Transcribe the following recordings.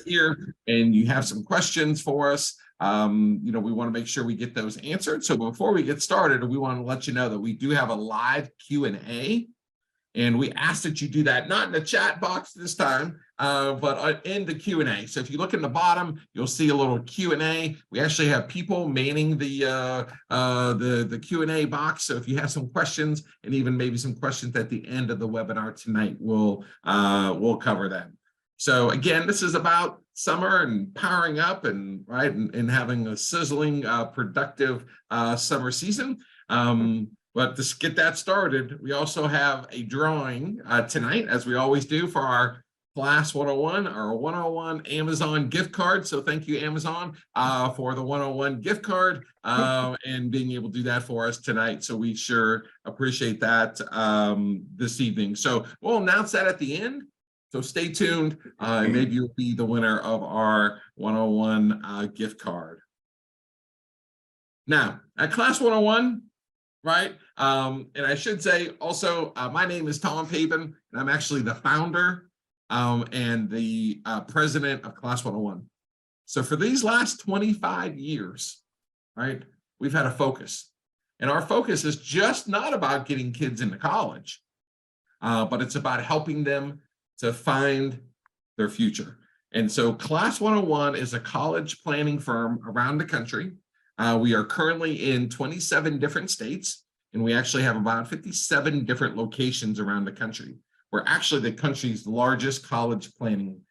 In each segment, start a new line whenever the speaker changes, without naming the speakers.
here and you have some questions for us, we want to make sure we get those answered. So before we get started, we want to let you know that we do have a live Q&A. And we ask that you do that, not in the chat box this time, but in the Q&A. So if you look in the bottom, you'll see a little Q&A. We actually have people manning the Q&A box. So if you have some questions and even maybe some questions at the end of the webinar tonight, we'll cover them. So again, this is about summer and powering up and having a sizzling, productive summer season. But to get that started, we also have a drawing tonight, as we always do, for our Class 101, our 101 Amazon gift card. So thank you, Amazon, for the 101 gift card and being able to do that for us tonight. So we sure appreciate that this evening. So we'll announce that at the end. So stay tuned, and maybe you'll be the winner of our 101 gift card. Now, at Class 101, right? And I should say also, my name is Tom Papen, and I'm actually the founder and the president of Class 101. So for these last 25 years, right, we've had a focus. And our focus is just not about getting kids into college, but it's about helping them to find their future. And so Class 101 is a college planning firm around the country. We are currently in 27 different states, and we actually have about 57 different locations around the country. We're actually the country's largest college planning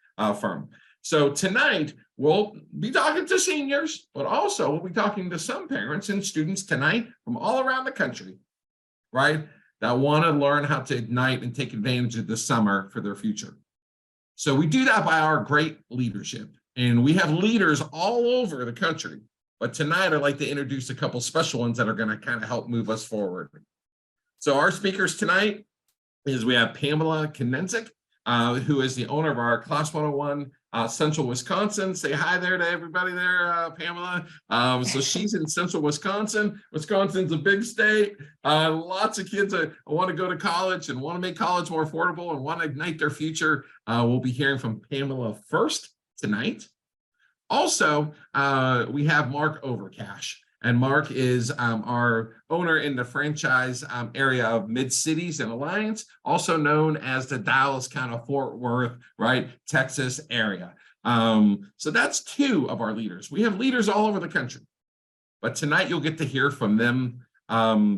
firm. So tonight, we'll be talking to seniors, but also we'll be talking to some parents and students tonight from all around the country, right, that want to learn how to ignite and take advantage of the summer for their future. So we do that by our great leadership, and we have leaders all over the country. But tonight, I'd like to introduce a couple special ones that are going to kind of help move us forward. So our speakers tonight is we have Pamela Knenzik, who is the owner of our Class 101 Central Wisconsin. Say hi there to everybody there, Pamela. So she's in Central Wisconsin. Wisconsin's a big state. Lots of kids want to go to college and want to make college more affordable and want to ignite their future. We'll be hearing from Pamela first tonight. Also, we have Mark Overcash, and Mark is our owner in the franchise area of Mid-Cities and Alliance, also known as the Dallas kind of Fort Worth, right, Texas area. So that's two of our leaders. We have leaders all over the country, but tonight you'll get to hear from them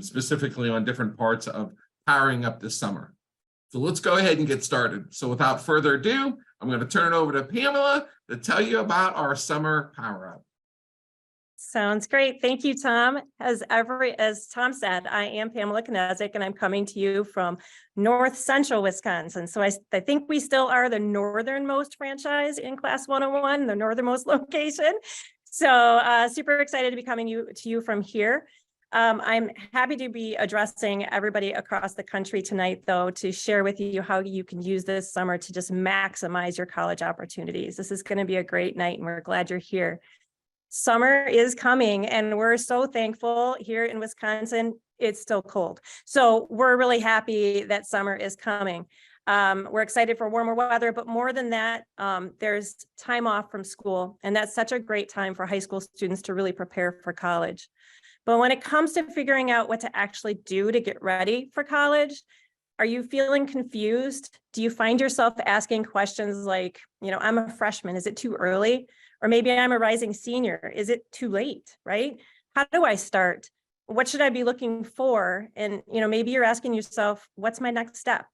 specifically on different parts of powering up this summer. So let's go ahead and get started. So without further ado, I'm going to turn it over to Pamela to tell you about our summer power up.
Sounds great. Thank you, Tom. As Tom said, I am Pamela Knenzik, and I'm coming to you from North Central Wisconsin. So I think we still are the northernmost franchise in Class 101, the northernmost location. So super excited to be coming to you from here. I'm happy to be addressing everybody across the country tonight, though, to share with you how you can use this summer to just maximize your college opportunities. This is going to be a great night, and we're glad you're here. Summer is coming, and we're so thankful here in Wisconsin. It's still cold. So we're really happy that summer is coming. We're excited for warmer weather, but more than that, there's time off from school, and that's such a great time for high school students to really prepare for college. But when it comes to figuring out what to actually do to get ready for college, are you feeling confused? Do you find yourself asking questions like, I'm a freshman, is it too early? Or maybe I'm a rising senior, is it too late, right? How do I start? What should I be looking for? And, maybe you're asking yourself, what's my next step?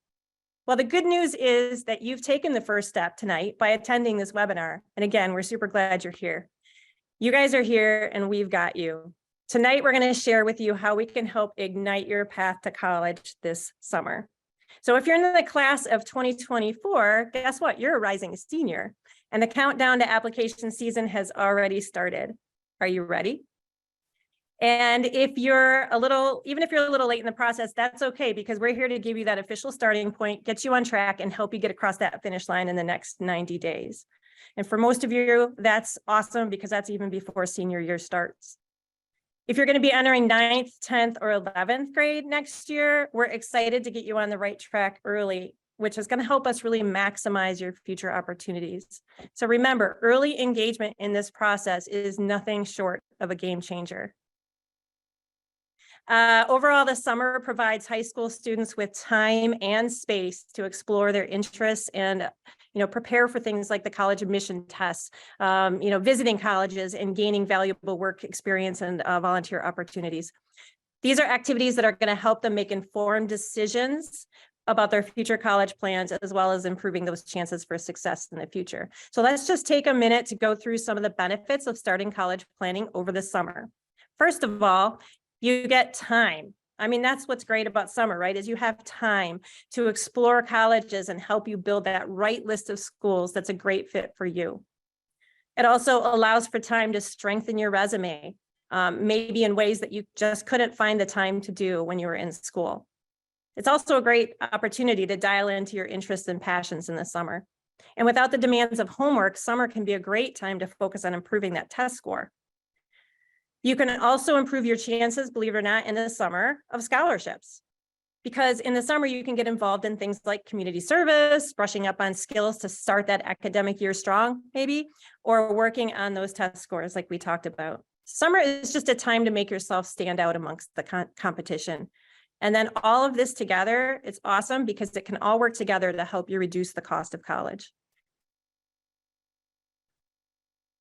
Well, the good news is that you've taken the first step tonight by attending this webinar. And again, we're super glad you're here. You guys are here and we've got you. Tonight, we're going to share with you how we can help ignite your path to college this summer. So if you're in the class of 2024, guess what? You're a rising senior, and the countdown to application season has already started. Are you ready? And if you're even if you're a little late in the process, that's okay, because we're here to give you that official starting point, get you on track, and help you get across that finish line in the next 90 days. And for most of you, that's awesome, because that's even before senior year starts. If you're going to be entering 9th, 10th, or 11th grade next year, we're excited to get you on the right track early. which is going to help us really maximize your future opportunities. So remember, early engagement in this process is nothing short of a game changer. Overall, the summer provides high school students with time and space to explore their interests and prepare for things like the college admission tests, visiting colleges and gaining valuable work experience and volunteer opportunities. These are activities that are going to help them make informed decisions about their future college plans, as well as improving those chances for success in the future. So let's just take a minute to go through some of the benefits of starting college planning over the summer. First of all, you get time. I mean, that's what's great about summer, right? Is you have time to explore colleges and help you build that right list of schools that's a great fit for you. It also allows for time to strengthen your resume, maybe in ways that you just couldn't find the time to do when you were in school. It's also a great opportunity to dial into your interests and passions in the summer. And without the demands of homework, summer can be a great time to focus on improving that test score. You can also improve your chances, believe it or not, in the summer of scholarships. Because in the summer, you can get involved in things like community service, brushing up on skills to start that academic year strong, maybe, or working on those test scores like we talked about. Summer is just a time to make yourself stand out amongst the competition. And then all of this together, it's awesome because it can all work together to help you reduce the cost of college.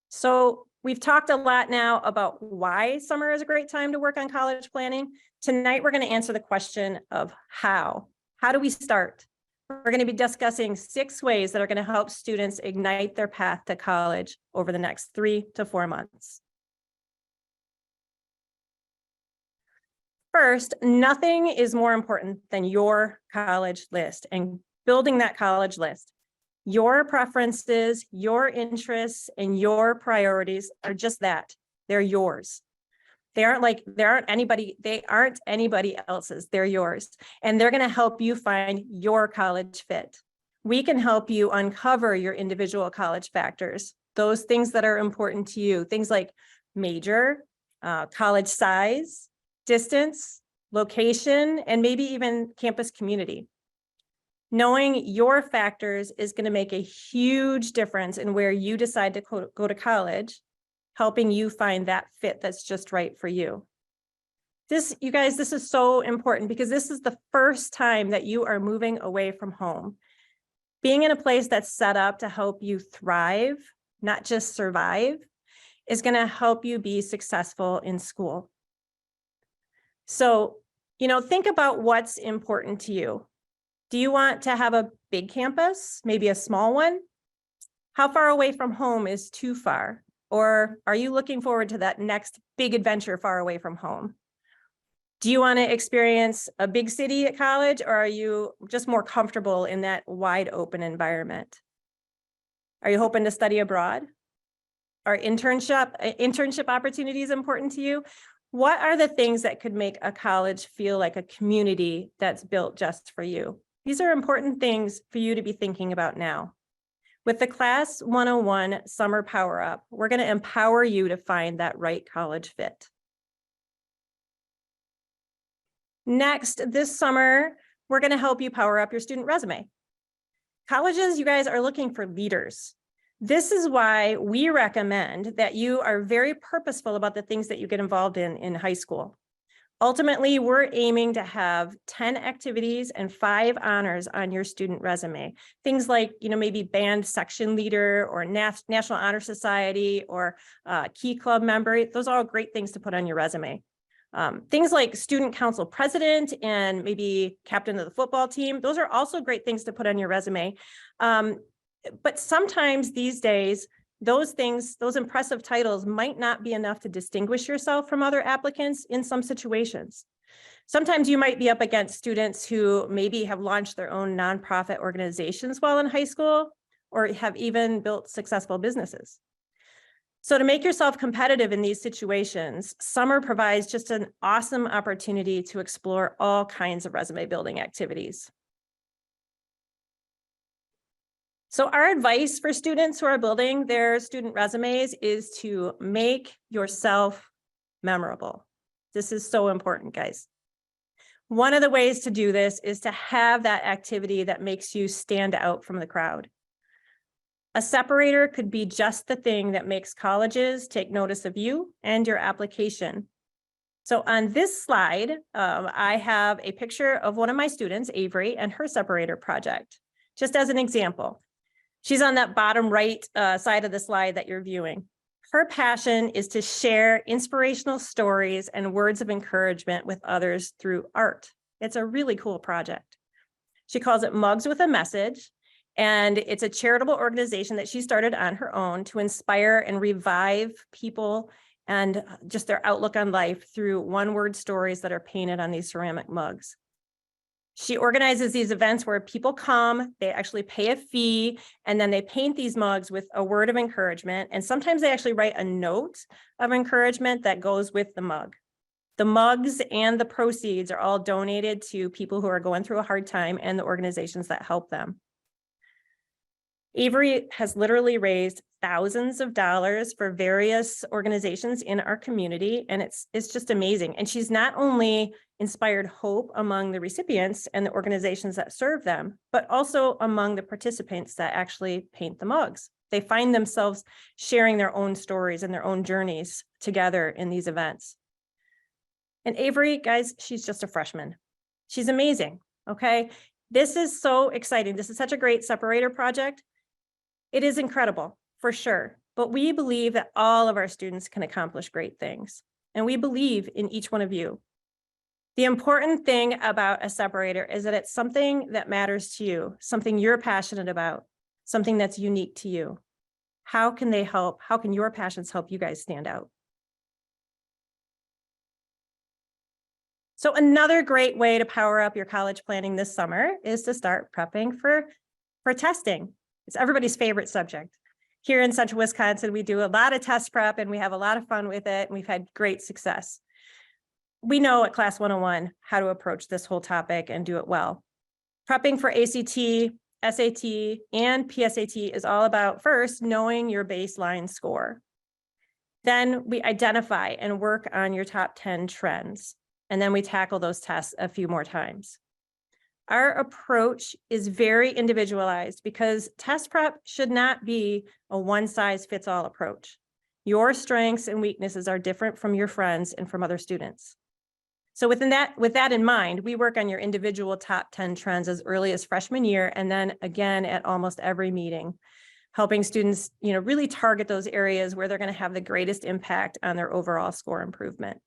So we've talked a lot now about why summer is a great time to work on college planning. Tonight, we're going to answer the question of how. How do we start? We're going to be discussing 6 ways that are going to help students ignite their path to college over the next 3 to 4 months. First, nothing is more important than your college list and building that college list. Your preferences, your interests, and your priorities are just that. They're yours. They aren't anybody else's. They're yours. And they're going to help you find your college fit. We can help you uncover your individual college factors, those things that are important to you, things like major, college size, distance, location, and maybe even campus community. Knowing your factors is going to make a huge difference in where you decide to go to college, helping you find that fit that's just right for you. You guys, this is so important because this is the first time that you are moving away from home. Being in a place that's set up to help you thrive, not just survive, is going to help you be successful in school. So, think about what's important to you. Do you want to have a big campus, maybe a small one? How far away from home is too far? Or are you looking forward to that next big adventure far away from home? Do you want to experience a big city at college, or are you just more comfortable in that wide open environment? Are you hoping to study abroad? Are internship opportunities important to you? What are the things that could make a college feel like a community that's built just for you? These are important things for you to be thinking about now. With the Class 101 Summer Power Up, we're going to empower you to find that right college fit. Next, this summer, we're going to help you power up your student resume. Colleges, you guys are looking for leaders. This is why we recommend that you are very purposeful about the things that you get involved in high school. Ultimately, we're aiming to have 10 activities and 5 honors on your student resume. Things like, maybe band section leader or National Honor Society or key club member. Those are all great things to put on your resume. Things like student council president and maybe captain of the football team. Those are also great things to put on your resume. But sometimes these days, those impressive titles might not be enough to distinguish yourself from other applicants in some situations. Sometimes you might be up against students who maybe have launched their own nonprofit organizations while in high school, or have even built successful businesses. So to make yourself competitive in these situations, summer provides just an awesome opportunity to explore all kinds of resume building activities. So our advice for students who are building their student resumes is to make yourself memorable. This is so important, guys. One of the ways to do this is to have that activity that makes you stand out from the crowd. A separator could be just the thing that makes colleges take notice of you and your application. So on this slide, I have a picture of one of my students, Avery, and her separator project, just as an example. She's on that bottom right side of the slide that you're viewing. Her passion is to share inspirational stories and words of encouragement with others through art. It's a really cool project. She calls it Mugs with a Message, and it's a charitable organization that she started on her own to inspire and revive people and just their outlook on life through one-word stories that are painted on these ceramic mugs. She organizes these events where people come, they actually pay a fee, and then they paint these mugs with a word of encouragement. And sometimes they actually write a note of encouragement that goes with the mug. The mugs and the proceeds are all donated to people who are going through a hard time and the organizations that help them. Avery has literally raised thousands of dollars for various organizations in our community, and it's just amazing. And she's not only inspired hope among the recipients and the organizations that serve them, but also among the participants that actually paint the mugs. They find themselves sharing their own stories and their own journeys together in these events. And Avery, guys, she's just a freshman. She's amazing, okay? This is so exciting. This is such a great separator project. It is incredible, for sure, but we believe that all of our students can accomplish great things, and we believe in each one of you. The important thing about a separator is that it's something that matters to you, something you're passionate about, something that's unique to you. How can they help? How can your passions help you guys stand out? So another great way to power up your college planning this summer is to start prepping for testing. It's everybody's favorite subject. Here in Central Wisconsin, we do a lot of test prep and we have a lot of fun with it, and we've had great success. We know at Class 101 how to approach this whole topic and do it well. Prepping for ACT, SAT, and PSAT is all about first knowing your baseline score. Then we identify and work on your top 10 trends, and then we tackle those tests a few more times. Our approach is very individualized because test prep should not be a one-size-fits-all approach. Your strengths and weaknesses are different from your friends and from other students. So with that in mind, we work on your individual top 10 trends as early as freshman year, and then again at almost every meeting, helping students, really target those areas where they're going to have the greatest impact on their overall score improvement.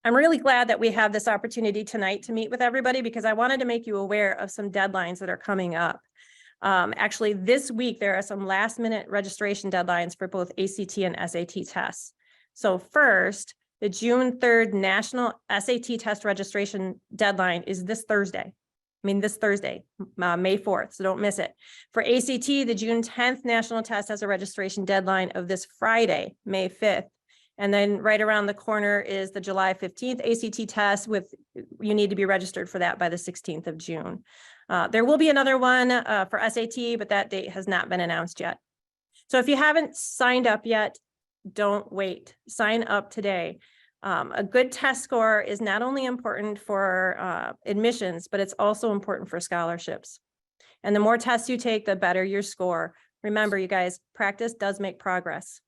I'm really glad that we have this opportunity tonight to meet with everybody because I wanted to make you aware of some deadlines that are coming up. Actually, this week, there are some last-minute registration deadlines for both ACT and SAT tests. So first, the June 3rd National SAT test registration deadline is this Thursday. This Thursday, May 4th, so don't miss it. For ACT, the June 10th National Test has a registration deadline of this Friday, May 5th. And then right around the corner is the July 15th ACT test you need to be registered for that by the 16th of June. There will be another one for SAT, but that date has not been announced yet. So if you haven't signed up yet, don't wait. Sign up today. A good test score is not only important for admissions, but it's also important for scholarships. And the more tests you take, the better your score. Remember, you guys, practice does make progress.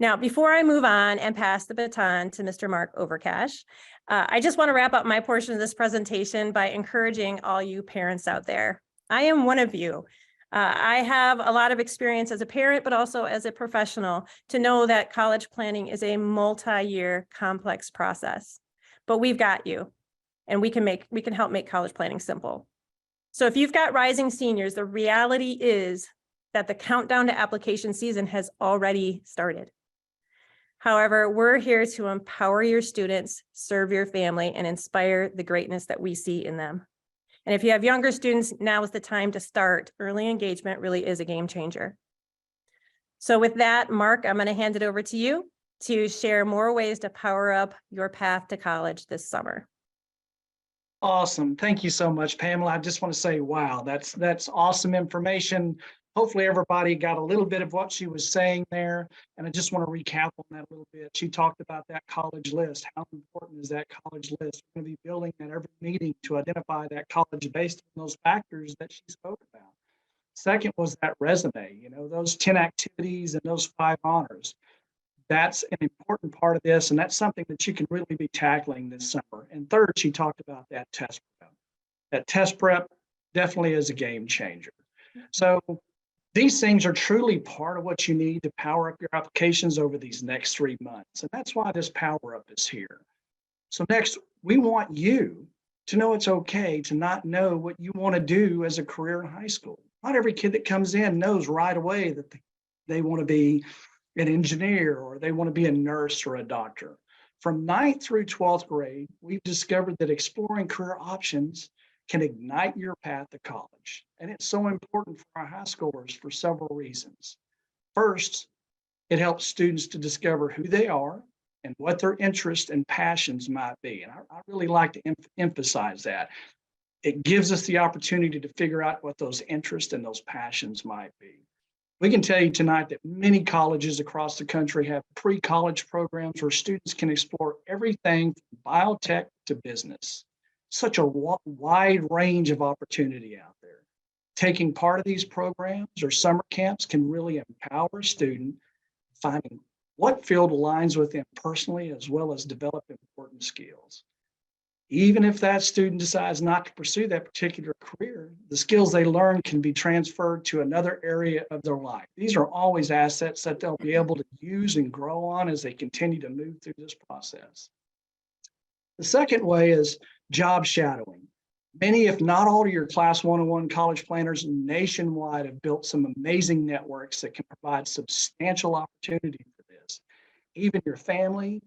Now, before I move on and pass the baton to Mr. Mark Overcash, I just want to wrap up my portion of this presentation by encouraging all you parents out there. I am one of you. I have a lot of experience as a parent, but also as a professional to know that college planning is a multi-year complex process, but we've got you, and we can help make college planning simple. So if you've got rising seniors, the reality is that the countdown to application season has already started. However, we're here to empower your students, serve your family, and inspire the greatness that we see in them. And if you have younger students, now is the time to start. Early engagement really is a game changer. So with that, Mark, I'm going to hand it over to you to share more ways to power up your path to college this summer.
Awesome. Thank you so much, Pamela. I just want to say, wow, that's awesome information. hopefully everybody got a little bit of what she was saying there. And I just want to recap on that a little bit. She talked about that college list. How important is that college list? We're going to be building at every meeting to identify that college based on those factors that she spoke about. Second was that resume, those 10 activities and those 5 honors. That's an important part of this, and that's something that you can really be tackling this summer. And third, she talked about that test prep. That test prep definitely is a game changer. So these things are truly part of what you need to power up your applications over these next 3 months. And that's why this power up is here. So next, we want you to know it's okay to not know what you want to do as a career in high school. Not every kid that comes in knows right away that they want to be an engineer or they want to be a nurse or a doctor. From 9th through 12th grade, we've discovered that exploring career options can ignite your path to college. And it's so important for our high schoolers for several reasons. First, it helps students to discover who they are and what their interests and passions might be. And I really like to emphasize that. It gives us the opportunity to figure out what those interests and those passions might be. We can tell you tonight that many colleges across the country have pre-college programs where students can explore everything from biotech to business. Such a wide range of opportunity out there. Taking part of these programs or summer camps can really empower a student finding what field aligns with them personally, as well as develop important skills. Even if that student decides not to pursue that particular career, the skills they learn can be transferred to another area of their life. These are always assets that they'll be able to use and grow on as they continue to move through this process. The second way is job shadowing. Many, if not all, of your Class 101 college planners nationwide have built some amazing networks that can provide substantial opportunity for this. Even your family,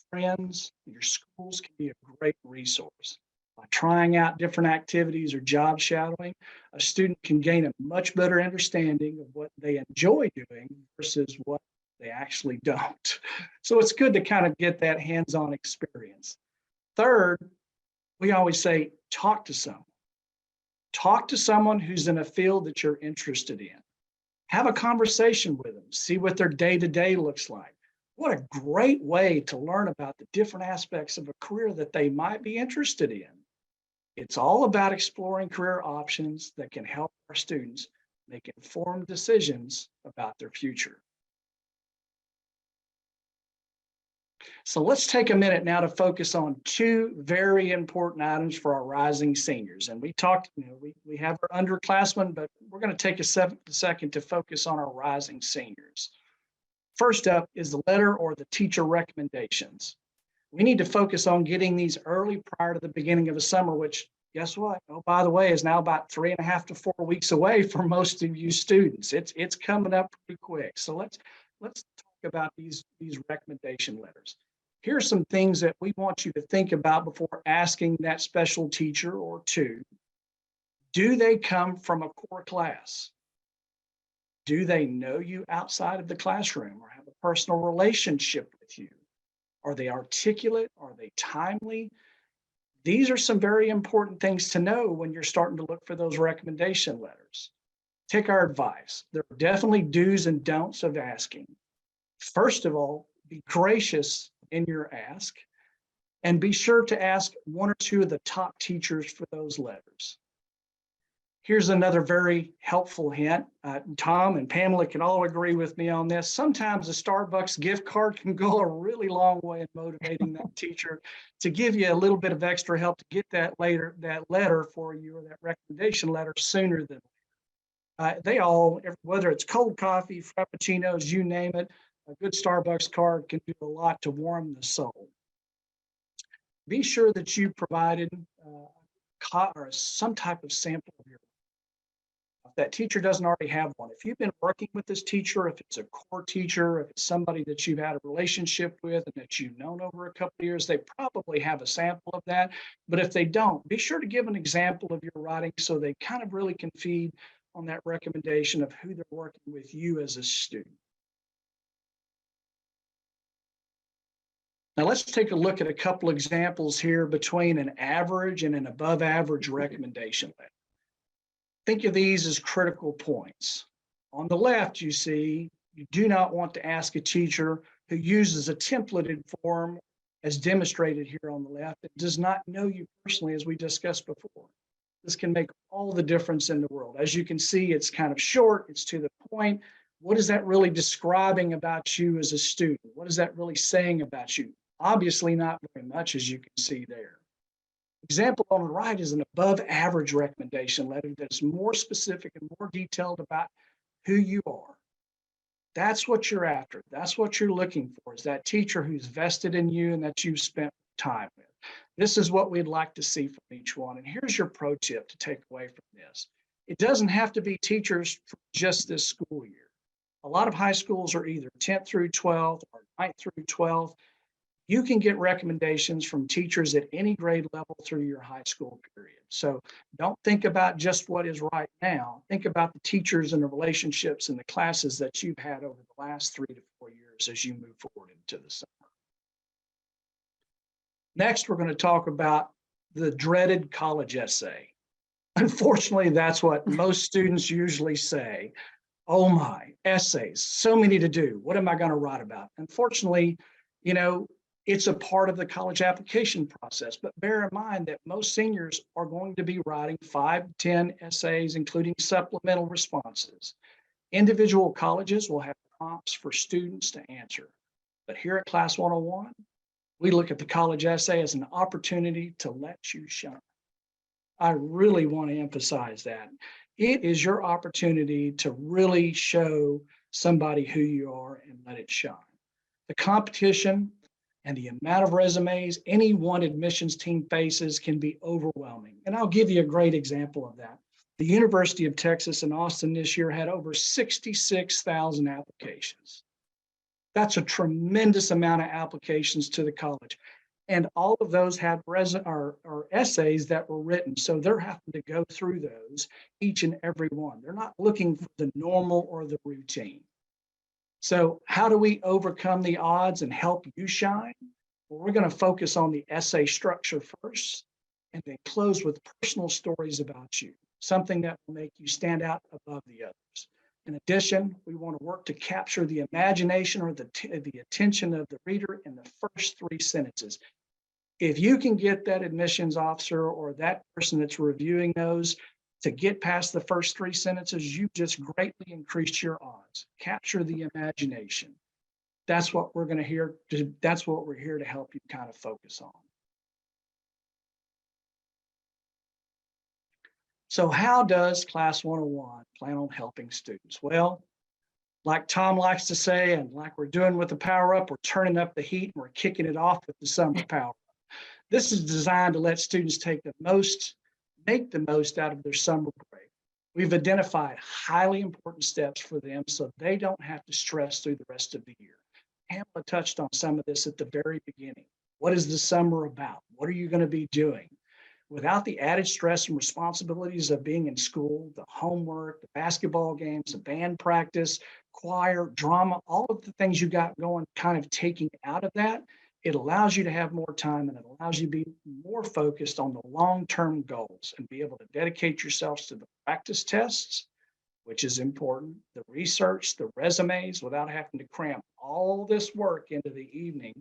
friends, your schools can be a great resource. By trying out different activities or job shadowing, a student can gain a much better understanding of what they enjoy doing versus what they actually don't. So it's good to kind of get that hands-on experience. Third, we always say, talk to someone. Talk to someone who's in a field that you're interested in. Have a conversation with them. See what their day-to-day looks like. What a great way to learn about the different aspects of a career that they might be interested in. It's all about exploring career options that can help our students make informed decisions about their future. So let's take a minute now to focus on 2 very important items for our rising seniors. And we talked, we have our underclassmen, but we're going to take a second to focus on our rising seniors. First up is the letter or the teacher recommendations. We need to focus on getting these early prior to the beginning of the summer, which guess what? Oh, by the way, is now about 3.5 to 4 weeks away for most of you students. It's coming up pretty quick. So let's talk about these recommendation letters. Here are some things that we want you to think about before asking that special teacher or 2. Do they come from a core class? Do they know you outside of the classroom or have a personal relationship with you? Are they articulate? Are they timely? These are some very important things to know when you're starting to look for those recommendation letters. Take our advice. There are definitely do's and don'ts of asking. First of all, be gracious in your ask and be sure to ask 1 or 2 of the top teachers for those letters. Here's another very helpful hint. Tom and Pamela can all agree with me on this. Sometimes a Starbucks gift card can go a really long way in motivating that teacher to give you a little bit of extra help to get that letter for you, or that recommendation letter, sooner than later. Whether it's cold coffee, frappuccinos, you name it, a good Starbucks card can do a lot to warm the soul. Be sure that you provided or some type of sample of your. If that teacher doesn't already have one, if you've been working with this teacher, if it's a core teacher, if it's somebody that you've had a relationship with and that you've known over a couple of years, they probably have a sample of that. But if they don't, be sure to give an example of your writing so they kind of really can feed on that recommendation of who they're working with you as a student. Now let's take a look at a couple examples here between an average and an above average recommendation letter. think of these as critical points. On the left, you see, you do not want to ask a teacher who uses a templated form as demonstrated here on the left, that does not know you personally, as we discussed before. This can make all the difference in the world. As you can see, it's kind of short, it's to the point. What is that really describing about you as a student? What is that really saying about you? Obviously not very much, as you can see there. Example on the right is an above average recommendation letter that's more specific and more detailed about who you are. That's what you're after. That's what you're looking for, is that teacher who's vested in you and that you've spent time with. This is what we'd like to see from each one. And here's your pro tip to take away from this. It doesn't have to be teachers for just this school year. A lot of high schools are either 10th through 12th or 9th through 12th. You can get recommendations from teachers at any grade level through your high school period. So don't think about just what is right now. Think about the teachers and the relationships and the classes that you've had over the last 3 to 4 years as you move forward into the summer. Next, we're going to talk about the dreaded college essay. Unfortunately, that's what most students usually say. Oh my, essays, so many to do. What am I going to write about? Unfortunately, it's a part of the college application process, but bear in mind that most seniors are going to be writing 5 to 10 essays, including supplemental responses. Individual colleges will have prompts for students to answer. But here at Class 101, we look at the college essay as an opportunity to let you shine. I really want to emphasize that. It is your opportunity to really show somebody who you are and let it shine. The competition and the amount of resumes any one admissions team faces can be overwhelming. And I'll give you a great example of that. The University of Texas in Austin this year had over 66,000 applications. That's a tremendous amount of applications to the college. And all of those had essays that were written. So they're having to go through those, each and every one. They're not looking for the normal or the routine. So how do we overcome the odds and help you shine? Well, we're going to focus on the essay structure first and then close with personal stories about you, something that will make you stand out above the others. In addition, we want to work to capture the imagination or the attention of the reader in the first 3 sentences. If you can get that admissions officer or that person that's reviewing those to get past the first 3 sentences, you just greatly increased your odds. Capture the imagination. That's what we're going to hear. That's what we're here to help you kind of focus on. So how does Class 101 plan on helping students? Well, like Tom likes to say, and like we're doing with the Power Up, we're turning up the heat and we're kicking it off with the Summer Power Up. This is designed to let students make the most out of their summer break. We've identified highly important steps for them so they don't have to stress through the rest of the year. Pamela touched on some of this at the very beginning. What is the summer about? What are you going to be doing? Without the added stress and responsibilities of being in school, the homework, the basketball games, the band practice, choir, drama, all of the things you got going, kind of taking out of that, it allows you to have more time and it allows you to be more focused on the long-term goals and be able to dedicate yourselves to the practice tests, which is important, the research, the resumes, without having to cram all this work into the evening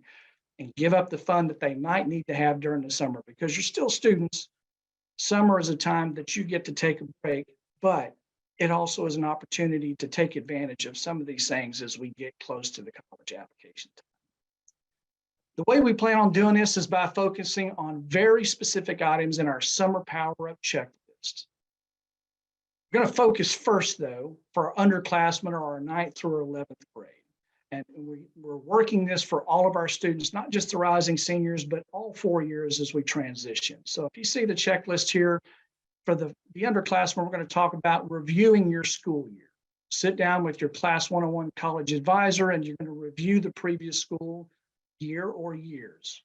and give up the fun that they might need to have during the summer, because you're still students. Summer is a time that you get to take a break, but it also is an opportunity to take advantage of some of these things as we get close to the college application time. The way we plan on doing this is by focusing on very specific items in our Summer Power Up checklist. We're going to focus first, though, for our underclassmen or our 9th through 11th grade. And we're working this for all of our students, not just the rising seniors, but all 4 years as we transition. So if you see the checklist here, for the underclassmen, we're going to talk about reviewing your school year. Sit down with your Class 101 college advisor, and you're going to review the previous school year or years.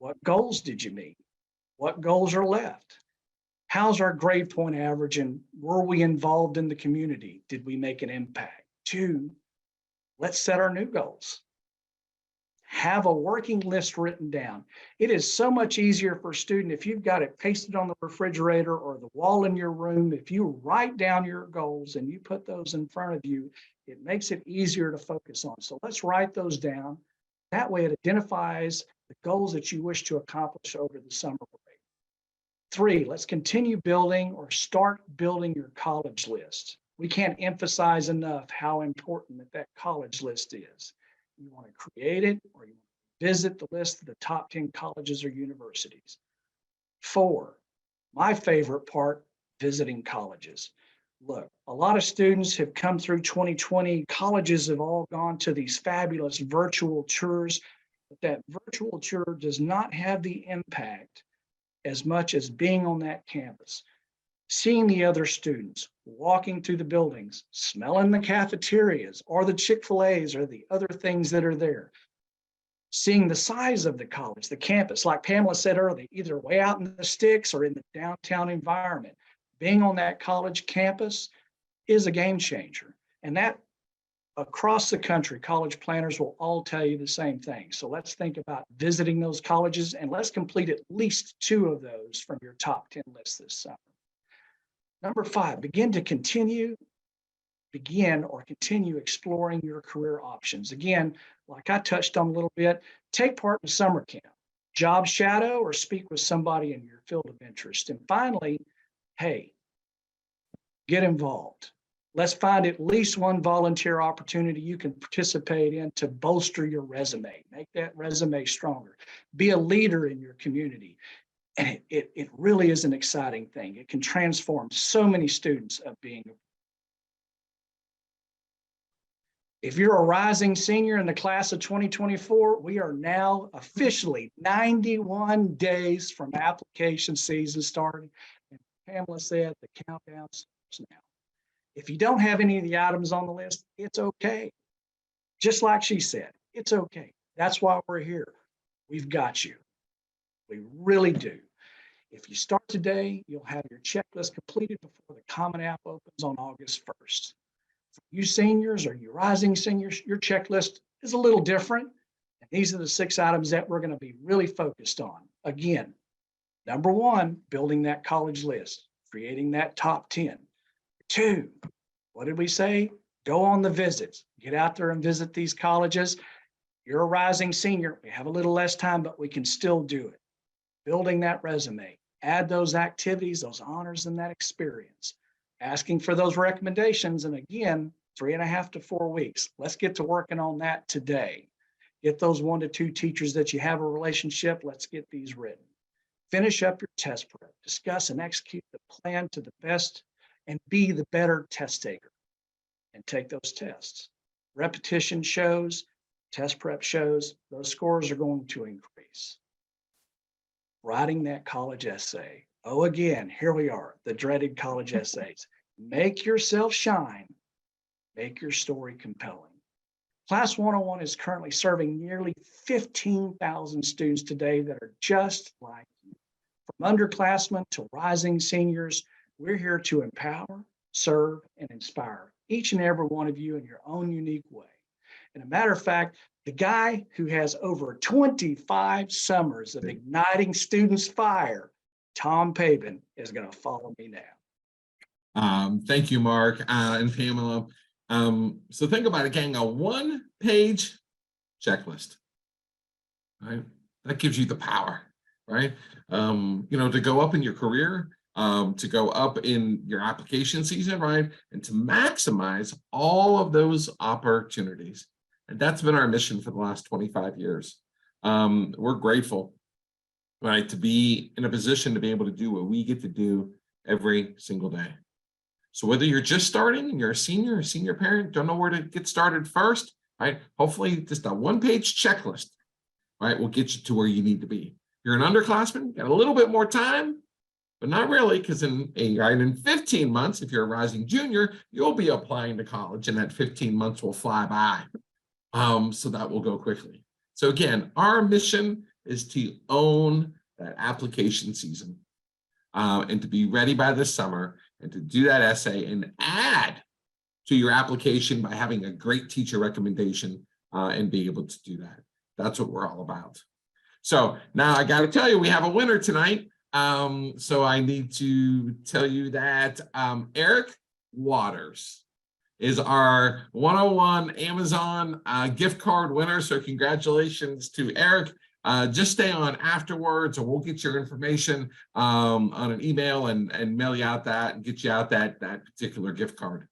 What goals did you meet? What goals are left? How's our grade point average, and were we involved in the community? Did we make an impact? 2, let's set our new goals. have a working list written down. It is so much easier for a student if you've got it pasted on the refrigerator or the wall in your room. If you write down your goals and you put those in front of you, it makes it easier to focus on. So let's write those down. That way it identifies the goals that you wish to accomplish over the summer break. 3, let's continue building or start building your college list. We can't emphasize enough how important that college list is. You want to create it or you visit the list of the top 10 colleges or universities. 4, my favorite part, visiting colleges. Look, a lot of students have come through 2020. Colleges have all gone to these fabulous virtual tours, but that virtual tour does not have the impact as much as being on that campus, seeing the other students, walking through the buildings, smelling the cafeterias or the Chick-fil-A's or the other things that are there, seeing the size of the college, the campus, like Pamela said earlier, either way out in the sticks or in the downtown environment. Being on that college campus is a game changer. And that across the country, college planners will all tell you the same thing. So let's think about visiting those colleges and let's complete at least 2 of those from your top 10 list this summer. Number 5, begin or continue exploring your career options. Again, like I touched on a little bit, take part in summer camp, job shadow, or speak with somebody in your field of interest. And finally, hey, get involved. Let's find at least one volunteer opportunity you can participate in to bolster your resume, make that resume stronger, be a leader in your community. And it really is an exciting thing. It can transform so many students of being. If you're a rising senior in the class of 2024, we are now officially 91 days from application season starting. And Pamela said the countdown starts now. If you don't have any of the items on the list, it's okay. Just like she said, it's okay. That's why we're here. We've got you. We really do. If you start today, you'll have your checklist completed before the Common App opens on August 1st. For you seniors or you rising seniors, your checklist is a little different. And these are the 6 items that we're going to be really focused on. Again, number 1, building that college list, creating that top 10. 2, what did we say? Go on the visits. Get out there and visit these colleges. You're a rising senior. We have a little less time, but we can still do it. Building that resume, add those activities, those honors, and that experience. Asking for those recommendations, and again, 3.5 to 4 weeks. Let's get to working on that today. Get those 1 to 2 teachers that you have a relationship. Let's get these written. Finish up your test prep. Discuss and execute the plan to the best and be the better test taker and take those tests. Repetition shows, test prep shows, those scores are going to increase. Writing that college essay. Oh, again, here we are, the dreaded college essays. Make yourself shine. Make your story compelling. Class 101 is currently serving nearly 15,000 students today that are just like you. From underclassmen to rising seniors, we're here to empower, serve, and inspire each and every one of you in your own unique way. And a matter of fact, the guy who has over 25 summers of igniting students' fire, Tom Paben, is going to follow me now.
Thank you, Mark and Pamela. So think about it, gang, a 1-page checklist, right? That gives you the power, right? To go up in your career, to go up in your application season, right? And to maximize all of those opportunities. And that's been our mission for the last 25 years. We're grateful, right, to be in a position to be able to do what we get to do every single day. So whether you're just starting and you're a senior parent, don't know where to get started first, right? Hopefully just a 1-page checklist, right, will get you to where you need to be. You're an underclassman, got a little bit more time, but not really, because in 15 months, if you're a rising junior, you'll be applying to college and that 15 months will fly by. So that will go quickly. So again, our mission is to own that application season and to be ready by this summer and to do that essay and add to your application by having a great teacher recommendation and be able to do that. That's what we're all about. So now I got to tell you, we have a winner tonight. So I need to tell you that Eric Waters is our 101 Amazon gift card winner. So congratulations to Eric. Just stay on afterwards and we'll get your information on an email and mail you out that and get you out that particular gift card.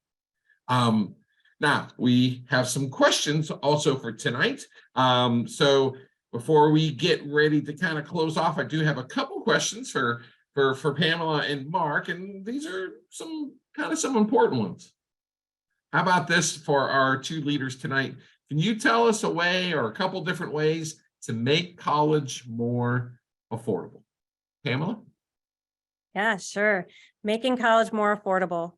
Now we have some questions also for tonight. So before we get ready to kind of close off, I do have a couple questions for Pamela and Mark, and these are some important ones. How about this for our two leaders tonight? Can you tell us a way or a couple different ways to make college more affordable? Pamela?
Yeah, sure. Making college more affordable.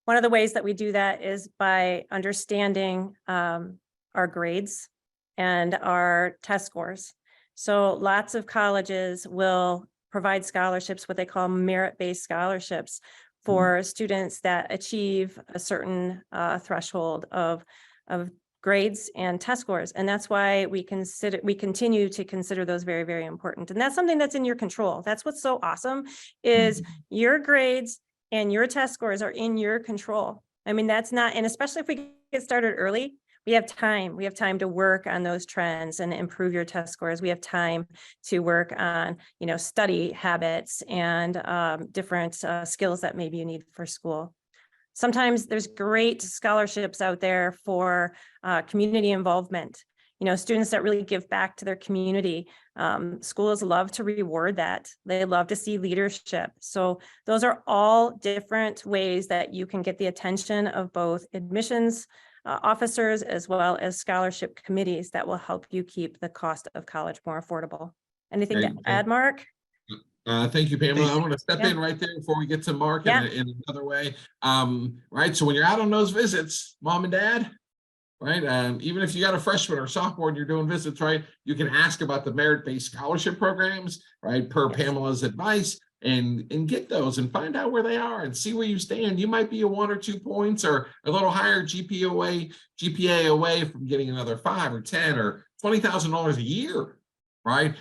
One of the ways that we do that is by understanding our grades and our test scores. So lots of colleges will provide scholarships, what they call merit-based scholarships, for students that achieve a certain threshold of grades and test scores. And that's why we continue to consider those very, very important. And that's something that's in your control. That's what's so awesome is your grades and your test scores are in your control. I mean, that's not, and especially if we get started early, we have time. We have time to work on those trends and improve your test scores. We have time to work on, study habits and different skills that maybe you need for school. Sometimes there's great scholarships out there for community involvement. Students that really give back to their community. Schools love to reward that. They love to see leadership. So those are all different ways that you can get the attention of both admissions officers as well as scholarship committees that will help you keep the cost of college more affordable. Anything to add, Mark?
Thank you, Pamela. I want to step in right there before we get to Mark in another way. Right. So when you're out on those visits, mom and dad, right? Even if you got a freshman or sophomore and you're doing visits, right, you can ask about the merit-based scholarship programs, right, per Pamela's advice, and get those and find out where they are and see where you stand. You might be a 1 or 2 points or a little higher GPA away from getting another 5 or 10 or $20,000 a year, right?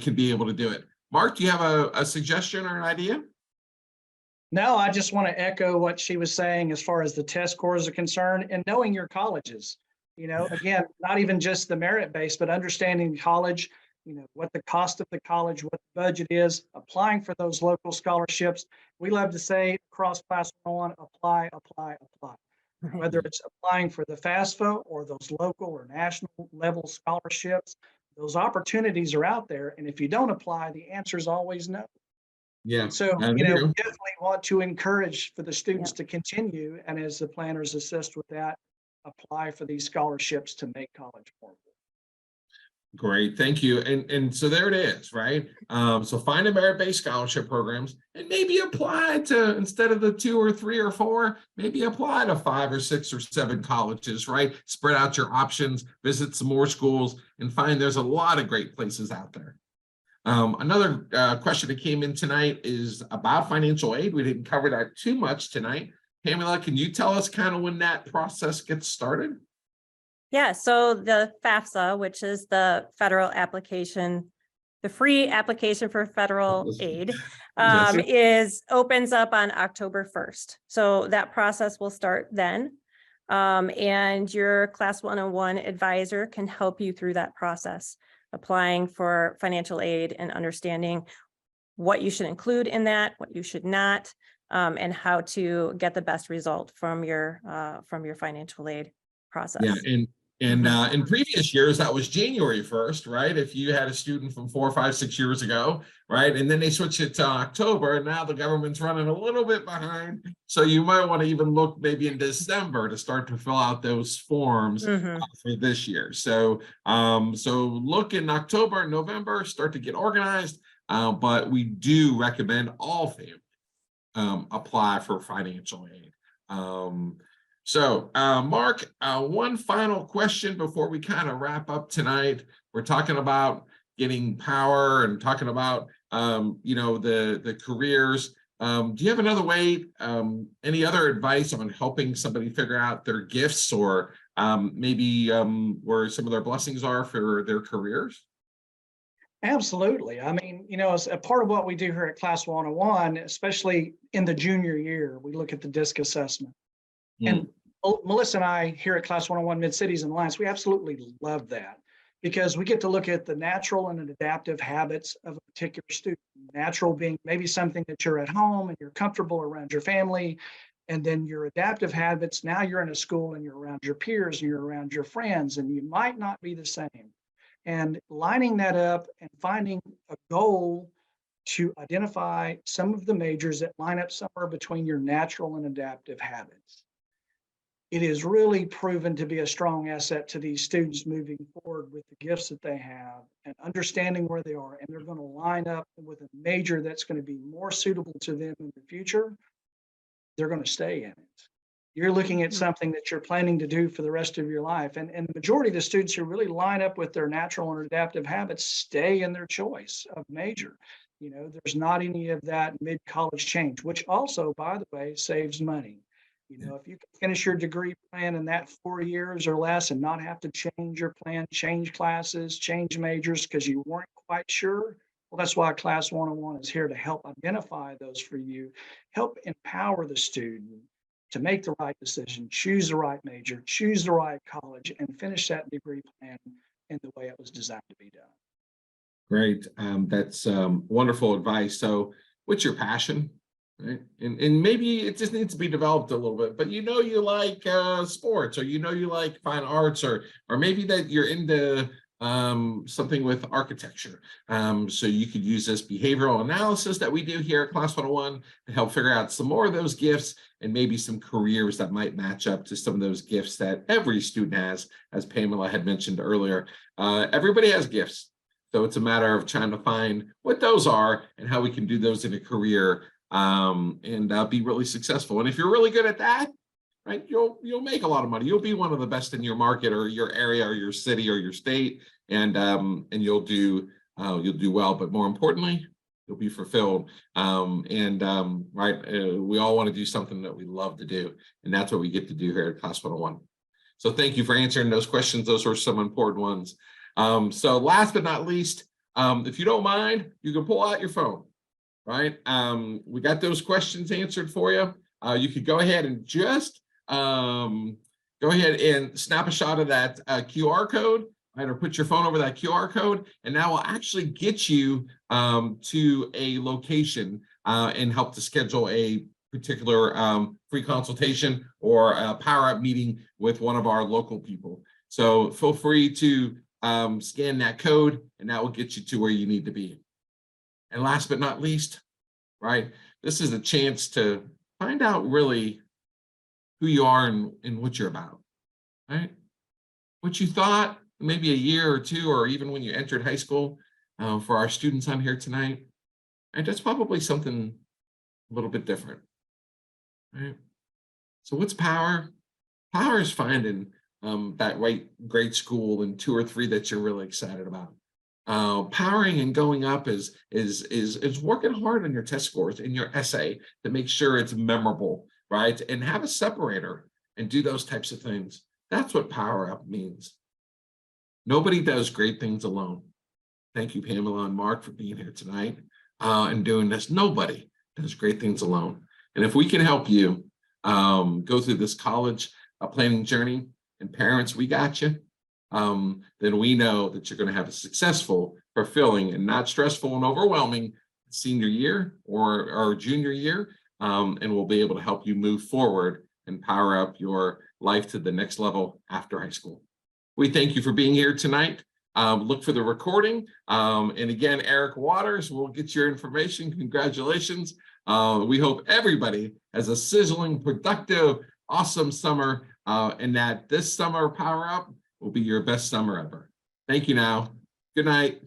Could be able to do it. Mark, do you have a suggestion or an idea?
No, I just want to echo what she was saying as far as the test scores are concerned and knowing your colleges. Again, not even just the merit base, but understanding college, what the cost of the college, what the budget is, applying for those local scholarships. We love to say across Class 101, apply, apply, apply. Whether it's applying for the FAFSA or those local or national level scholarships, those opportunities are out there. And if you don't apply, the answer is always no.
Yeah.
So, we definitely want to encourage for the students to continue, and as the planners assist with that, apply for these scholarships to make college more affordable.
Great, thank you. And so there it is, right? So find a merit-based scholarship programs and maybe apply to, instead of the 2 or 3 or 4, maybe apply to 5 or 6 or 7 colleges, right? Spread out your options, visit some more schools, and find there's a lot of great places out there. Another question that came in tonight is about financial aid. We didn't cover that too much tonight. Pamela, can you tell us kind of when that process gets started?
Yeah, so the FAFSA, which is the federal application, the free application for federal aid, opens up on October 1st. So that process will start then. And your Class 101 advisor can help you through that process, applying for financial aid and understanding what you should include in that, what you should not, and how to get the best result from your financial aid process.
Yeah, and in previous years, that was January 1st, right? If you had a student from 4, 5, 6 years ago, right? And then they switched it to October, and now the government's running a little bit behind. So you might want to even look maybe in December to start to fill out those forms for this year. So, so look in October and November, start to get organized. But we do recommend all families apply for financial aid. So, Mark, one final question before we kind of wrap up tonight. We're talking about getting power and talking about, the careers. Do you have another way, any other advice on helping somebody figure out their gifts or maybe where some of their blessings are for their careers?
Absolutely. I mean, as a part of what we do here at Class 101, especially in the junior year, we look at the DISC assessment. And Melissa and I here at Class 101 Mid-Cities and Alliance, we absolutely love that because we get to look at the natural and adaptive habits of a particular student. Natural being maybe something that you're at home and you're comfortable around your family. And then your adaptive habits, now you're in a school and you're around your peers and you're around your friends, and you might not be the same. And lining that up and finding a goal to identify some of the majors that line up somewhere between your natural and adaptive habits. It is really proven to be a strong asset to these students moving forward with the gifts that they have and understanding where they are. And they're going to line up with a major that's going to be more suitable to them in the future. They're going to stay in it. You're looking at something that you're planning to do for the rest of your life. And the majority of the students who really line up with their natural and adaptive habits stay in their choice of major. There's not any of that mid-college change, which also, by the way, saves money. If you can finish your degree plan in that 4 years or less and not have to change your plan, change classes, change majors because you weren't quite sure, well, that's why Class 101 is here to help identify those for you, help empower the student to make the right decision, choose the right major, choose the right college, and finish that degree plan in the way it was designed to be done.
Great. That's wonderful advice. So what's your passion? Right? And maybe it just needs to be developed a little bit, but you like sports, or you like fine arts, or maybe that you're into something with architecture. So you could use this behavioral analysis that we do here at Class 101 to help figure out some more of those gifts and maybe some careers that might match up to some of those gifts that every student has, as Pamela had mentioned earlier. Everybody has gifts. So it's a matter of trying to find what those are and how we can do those in a career and be really successful. And if you're really good at that, right, you'll make a lot of money. You'll be one of the best in your market or your area or your city or your state, and you'll do well. But more importantly, you'll be fulfilled. Right, we all want to do something that we love to do, and that's what we get to do here at Class 101. So thank you for answering those questions. Those were some important ones. So last but not least, if you don't mind, you can pull out your phone. Right, we got those questions answered for you. You could go ahead and just go ahead and snap a shot of that QR code, right, or put your phone over that QR code, and that will actually get you to a location and help to schedule a particular free consultation or a power up meeting with one of our local people. So feel free to scan that code, and that will get you to where you need to be. And last but not least, right, this is a chance to find out really who you are and what you're about, right? What you thought maybe a year or two, or even when you entered high school, for our students on here tonight, and that's probably something a little bit different, right? So what's power? Power is finding that right grade school and 2 or 3 that you're really excited about. Powering and going up is working hard on your test scores and your essay to make sure it's memorable, right? And have a separator and do those types of things. That's what power up means. Nobody does great things alone. Thank you, Pamela and Mark, for being here tonight and doing this. Nobody does great things alone. And if we can help you go through this college planning journey, and parents, we got you. Then we know that you're going to have a successful, fulfilling, and not stressful and overwhelming senior year or junior year, and we'll be able to help you move forward and power up your life to the next level after high school. We thank you for being here tonight. Look for the recording. And again, Eric Waters will get your information. Congratulations. We hope everybody has a sizzling, productive, awesome summer, and that this summer Power Up will be your best summer ever. Thank you now. Good night.